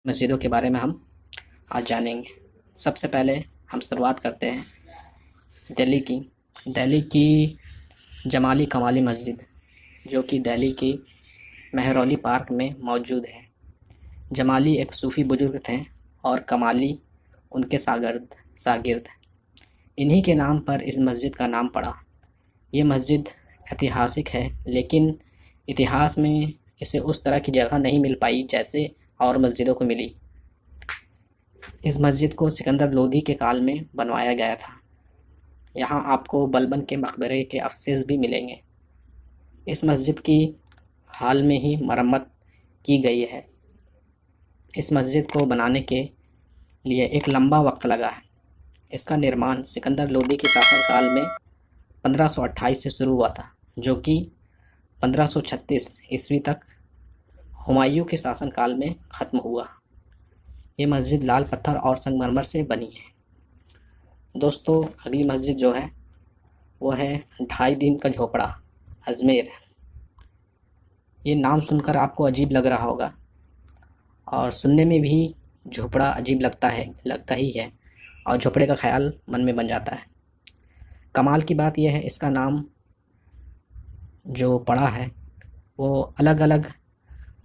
मस्जिदों के बारे में हम आज जानेंगे। सबसे पहले हम शुरुआत करते हैं दिल्ली की जमाली कमाली मस्जिद, जो कि दिल्ली की मेहरौली पार्क में मौजूद है। जमाली एक सूफ़ी बुजुर्ग थे और कमाली उनके शागिर्द। इन्हीं के नाम पर इस मस्जिद का नाम पड़ा। ये मस्जिद ऐतिहासिक है, लेकिन इतिहास में इसे उस तरह की जगह नहीं मिल पाई जैसे और मस्जिदों को मिली। इस मस्जिद को सिकंदर लोदी के काल में बनवाया गया था। यहाँ आपको बलबन के मकबरे के अवशेष भी मिलेंगे। इस मस्जिद की हाल में ही मरम्मत की गई है। इस मस्जिद को बनाने के लिए एक लंबा वक्त लगा है। इसका निर्माण सिकंदर लोदी के शासनकाल में 1528 से शुरू हुआ था, जो कि 1536 ईस्वी तक हुमायूं के शासनकाल में ख़त्म हुआ। ये मस्जिद लाल पत्थर और संगमरमर से बनी है। दोस्तों, अगली मस्जिद जो है वो है 2.5 दिन का झोपड़ा, अजमेर। ये नाम सुनकर आपको अजीब लग रहा होगा और सुनने में भी झोपड़ा अजीब लगता ही है, और झोपड़े का ख्याल मन में बन जाता है। कमाल की बात यह है, इसका नाम जो पड़ा है वो अलग अलग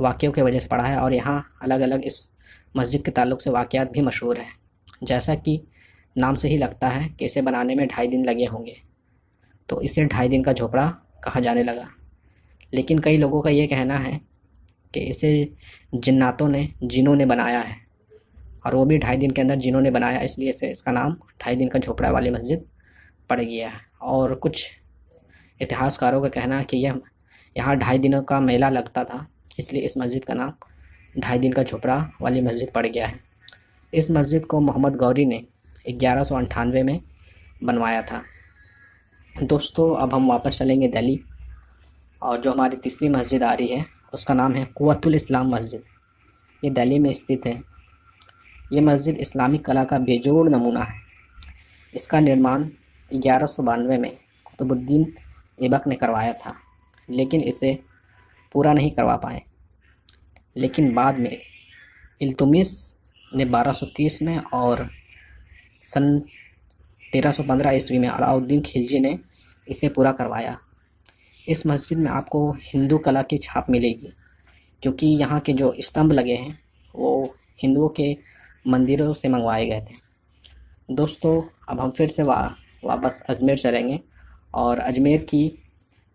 वाक़यों की वजह से पड़ा है, और यहाँ अलग अलग इस मस्जिद के ताल्लुक़ से वाक़यात भी मशहूर हैं। जैसा कि नाम से ही लगता है कि इसे बनाने में 2.5 दिन लगे होंगे, तो इसे 2.5 दिन का झोपड़ा कहा जाने लगा। लेकिन कई लोगों का ये कहना है कि इसे जिनों ने बनाया है, और वो भी 2.5 दिन के अंदर जिनों ने बनाया, इसलिए इसका नाम 2.5 दिन का झोपड़ा वाली मस्जिद पड़ गया है। और कुछ इतिहासकारों का कहना है कि यहाँ 2.5 दिनों का मेला लगता था, इसलिए इस मस्जिद का नाम 2.5 दिन का झोपड़ा वाली मस्जिद पड़ गया है। इस मस्जिद को मोहम्मद गौरी ने 1198 में बनवाया था। दोस्तों, अब हम वापस चलेंगे दिल्ली, और जो हमारी तीसरी मस्जिद आ रही है उसका नाम है कुव्वतुल इस्लाम मस्जिद। ये दिल्ली में स्थित है। ये मस्जिद इस्लामिक कला का बेजोड़ नमूना है। इसका निर्माण 1192 में कुतुबुद्दीन ऐबक ने करवाया था, लेकिन इसे पूरा नहीं करवा पाए। लेकिन बाद में इल्तुतमिश ने 1230 में और सन 1315 ईस्वी में अलाउद्दीन खिलजी ने इसे पूरा करवाया। इस मस्जिद में आपको हिंदू कला की छाप मिलेगी, क्योंकि यहाँ के जो स्तंभ लगे हैं वो हिंदुओं के मंदिरों से मंगवाए गए थे। दोस्तों, अब हम फिर से वापस अजमेर चलेंगे और अजमेर की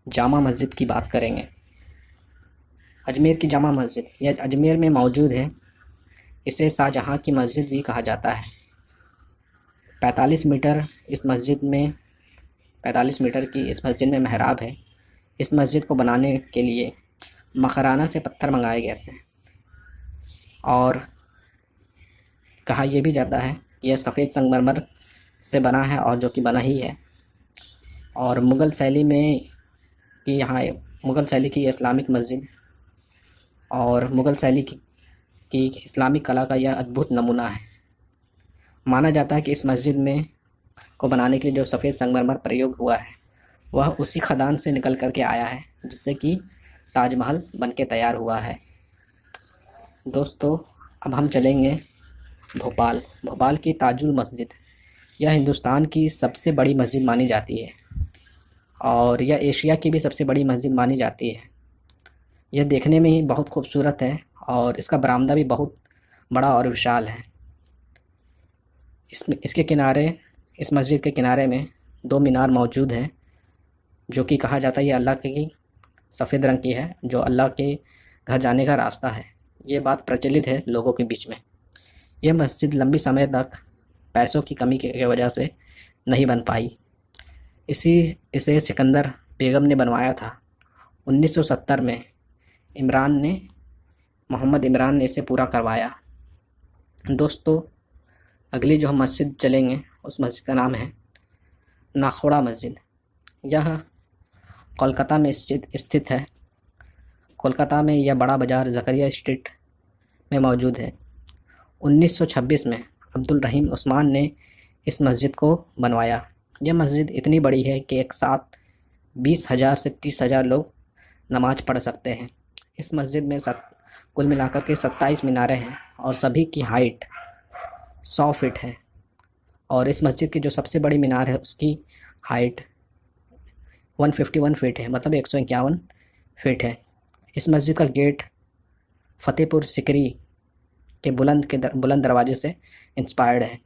जामा मस्जिद की बात करेंगे। अजमेर की जामा मस्जिद यह अजमेर में मौजूद है। इसे शाहजहाँ की मस्जिद भी कहा जाता है। 45 मीटर की इस मस्जिद में मेहराब है। इस मस्जिद को बनाने के लिए मकराना से पत्थर मंगाए गए थे, और कहा यह भी जाता है कि यह सफ़ेद संगमरमर से बना है, और जो कि बना ही है। और मुग़ल शैली की इस्लामिक मस्जिद और मुग़ल शैली की इस्लामिक कला का यह अद्भुत नमूना है। माना जाता है कि इस मस्जिद को बनाने के लिए जो सफ़ेद संगमरमर प्रयोग हुआ है वह उसी खदान से निकल कर के आया है जिससे कि ताजमहल बन के तैयार हुआ है। दोस्तों, अब हम चलेंगे भोपाल की ताजुल मस्जिद। यह हिंदुस्तान की सबसे बड़ी मस्जिद मानी जाती है, और यह एशिया की भी सबसे बड़ी मस्जिद मानी जाती है। यह देखने में ही बहुत खूबसूरत है, और इसका बरामदा भी बहुत बड़ा और विशाल है। इस मस्जिद के किनारे में 2 मीनार मौजूद हैं, जो कि कहा जाता है ये अल्लाह की सफ़ेद रंग की है, जो अल्लाह के घर जाने का रास्ता है। ये बात प्रचलित है लोगों के बीच में। यह मस्जिद लंबी समय तक पैसों की कमी की वजह से नहीं बन पाई। इसे सिकंदर बेगम ने बनवाया था। 1970 में मोहम्मद इमरान ने इसे पूरा करवाया। दोस्तों, अगली जो हम मस्जिद चलेंगे उस मस्जिद का नाम है नाखोड़ा मस्जिद। यह कोलकाता में स्थित है। कोलकाता में यह बड़ा बाज़ार ज़करिया स्ट्रीट में मौजूद है। 1926 में अब्दुल रहीम उस्मान ने इस मस्जिद को बनवाया। यह मस्जिद इतनी बड़ी है कि एक साथ 20,000 से 30,000 लोग नमाज़ पढ़ सकते हैं। इस मस्जिद में कुल मिलाकर के 27 मीनारें हैं, और सभी की हाइट 100 फीट है। और इस मस्जिद की जो सबसे बड़ी मीनार है उसकी हाइट 151 फीट है, मतलब 151 फीट है। इस मस्जिद का गेट फतेहपुर सिकरी के बुलंद दरवाजे से इंस्पायर्ड है।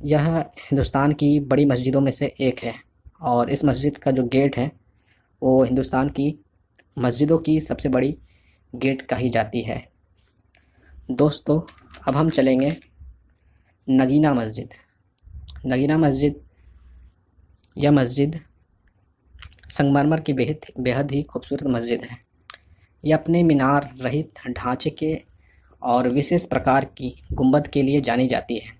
यह हिंदुस्तान की बड़ी मस्जिदों में से एक है और इस मस्जिद का जो गेट है वो हिंदुस्तान की मस्जिदों की सबसे बड़ी गेट कही जाती है। दोस्तों, अब हम चलेंगे नगीना मस्जिद। नगीना मस्जिद, यह मस्जिद संगमरमर की बेहद ही खूबसूरत मस्जिद है। यह अपने मीनार रहित ढांचे के और विशेष प्रकार की गुंबद के लिए जानी जाती है।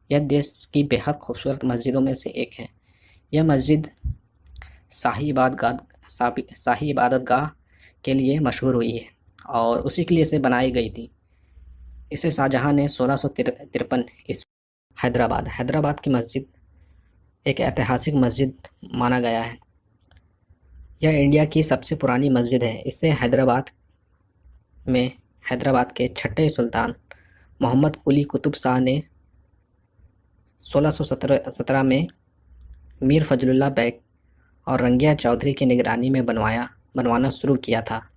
यह देश की बेहद खूबसूरत मस्जिदों में से एक है। यह मस्जिद शाही इबादतगाह के लिए मशहूर हुई है और उसी के लिए इसे बनाई गई थी। इसे शाहजहां ने 1653 ईस्वी हैदराबाद की मस्जिद एक ऐतिहासिक मस्जिद माना गया है। यह इंडिया की सबसे पुरानी मस्जिद है। इसे हैदराबाद के छठे सुल्तान मोहम्मद कुली कुतुब शाह ने 1617 में मीर फजलुल्लाह बैग और रंगिया चौधरी की निगरानी में बनवाना शुरू किया था।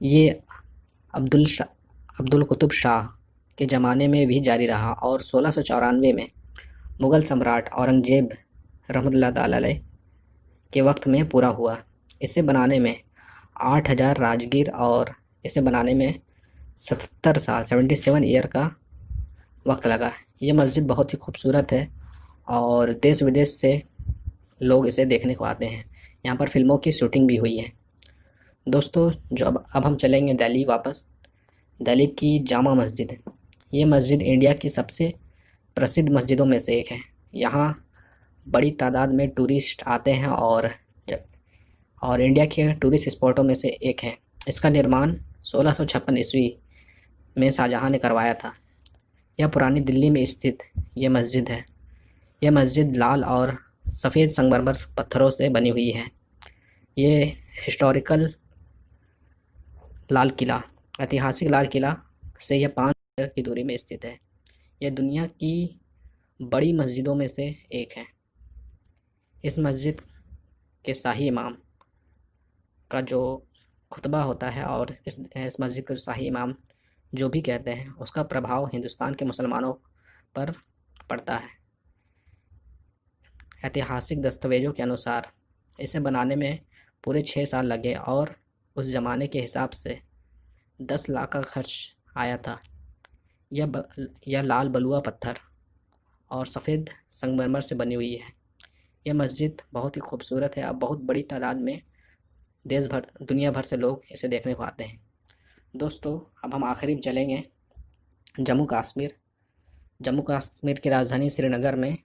ये अब्दुल कुतुब शाह के ज़माने में भी जारी रहा और 1694 में मुग़ल सम्राट औरंगज़ेब रहमतुल्लाह अलैह के वक्त में पूरा हुआ। इसे बनाने में 8000 राजगीर और इसे बनाने में 77 ईयर का वक्त लगा। ये मस्जिद बहुत ही खूबसूरत है और देश विदेश से लोग इसे देखने को आते हैं। यहाँ पर फिल्मों की शूटिंग भी हुई है। दोस्तों, जो अब हम चलेंगे दिल्ली वापस। दिल्ली की जामा मस्जिद है। ये मस्जिद इंडिया की सबसे प्रसिद्ध मस्जिदों में से एक है। यहाँ बड़ी तादाद में टूरिस्ट आते हैं और इंडिया के टूरिस्ट स्पॉटों में से एक है। इसका निर्माण 1656 ईस्वी में शाहजहां ने करवाया था। यह पुरानी दिल्ली में स्थित ये मस्जिद है। यह मस्जिद लाल और सफ़ेद संगमरमर पत्थरों से बनी हुई है। ये हिस्टोरिकल लाल किला, ऐतिहासिक लाल किला से यह 5 मीटर की दूरी में स्थित है। यह दुनिया की बड़ी मस्जिदों में से एक है। इस मस्जिद के शाही इमाम का जो खुतबा होता है और इस मस्जिद का शाही इमाम जो भी कहते हैं उसका प्रभाव हिंदुस्तान के मुसलमानों पर पड़ता है। ऐतिहासिक दस्तावेज़ों के अनुसार इसे बनाने में पूरे 6 साल लगे और उस ज़माने के हिसाब से 10 लाख का खर्च आया था। यह लाल बलुआ पत्थर और सफ़ेद संगमरमर से बनी हुई है। यह मस्जिद बहुत ही खूबसूरत है और बहुत बड़ी तादाद में दुनिया भर से लोग इसे देखने को आते हैं। दोस्तों, अब हम आखिरी में चलेंगे जम्मू कश्मीर की राजधानी श्रीनगर में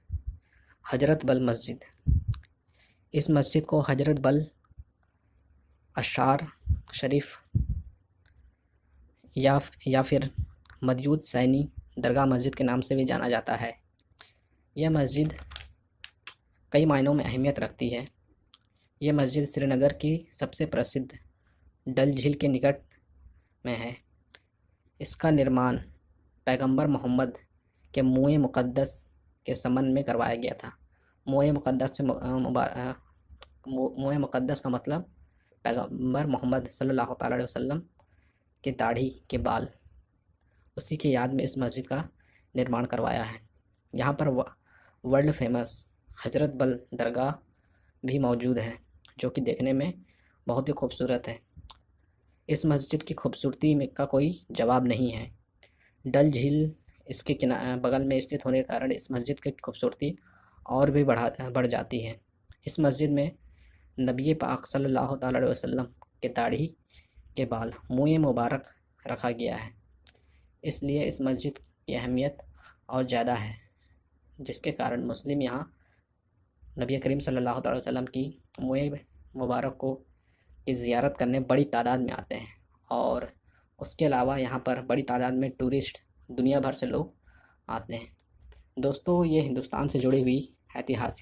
हजरत बल मस्जिद। इस मस्जिद को हजरत बल अशार शरीफ या फिर मदयूद सैनी दरगाह मस्जिद के नाम से भी जाना जाता है। यह मस्जिद कई मायनों में अहमियत रखती है। यह मस्जिद श्रीनगर की सबसे प्रसिद्ध डल झील के निकट में है। इसका निर्माण पैगंबर मोहम्मद के मुए मुक़द्दस के संबंध में करवाया गया था। मुए मुक़द्दस का मतलब पैगंबर मोहम्मद सल्लल्लाहु अलैहि वसल्लम की दाढ़ी के बाल, उसी की याद में इस मस्जिद का निर्माण करवाया है। यहाँ पर वर्ल्ड फेमस हजरत बल दरगाह भी मौजूद है जो कि देखने में बहुत ही खूबसूरत है। इस मस्जिद की खूबसूरती में का कोई जवाब नहीं है। डल झील इसके बगल में स्थित होने के कारण इस मस्जिद की खूबसूरती और भी बढ़ जाती है। इस मस्जिद में नबी पाक सल्लल्लाहु अलैहि वसल्लम के दाढ़ी के बाल मुँह मुबारक रखा गया है, इसलिए इस मस्जिद की अहमियत और ज़्यादा है, जिसके कारण मुस्लिम यहाँ नबी करीम सल्लल्लाहु अलैहि वसल्लम की मुँह मुबारक को की ज़ियारत करने बड़ी तादाद में आते हैं। और उसके अलावा यहाँ पर बड़ी तादाद में टूरिस्ट दुनिया भर से लोग आते हैं। दोस्तों, ये हिंदुस्तान से जुड़ी हुई ऐतिहासिक